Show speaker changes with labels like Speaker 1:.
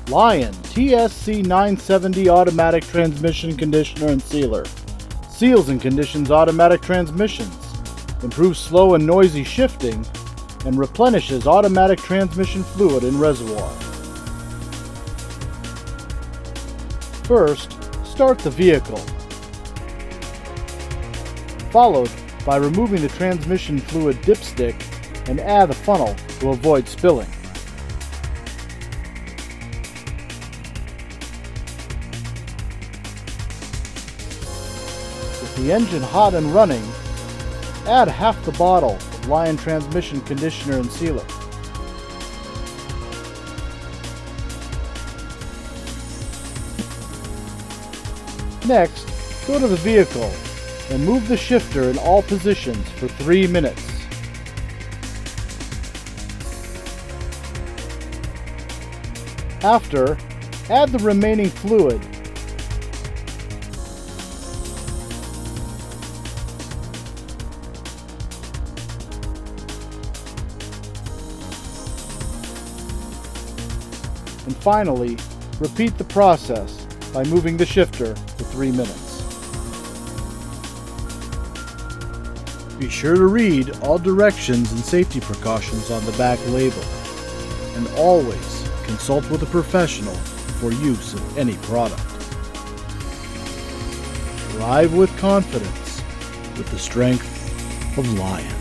Speaker 1: Lion TSC 970 Automatic Transmission Conditioner and Sealer. Seals and conditions automatic transmissions, improves slow and noisy shifting, and replenishes automatic transmission fluid in reservoir. First, start the vehicle, followed by removing the transmission fluid dipstick and add the funnel to avoid spilling. With the engine hot and running, add half the bottle of Lion Transmission Conditioner and Sealer. Next, go to the vehicle and move the shifter in all positions for 3 minutes. After, add the remaining fluid. And finally, repeat the process by moving the shifter for 3 minutes. Be sure to read all directions and safety precautions on the back label, and always consult with a professional for use of any product. Drive with confidence with the strength of Lion.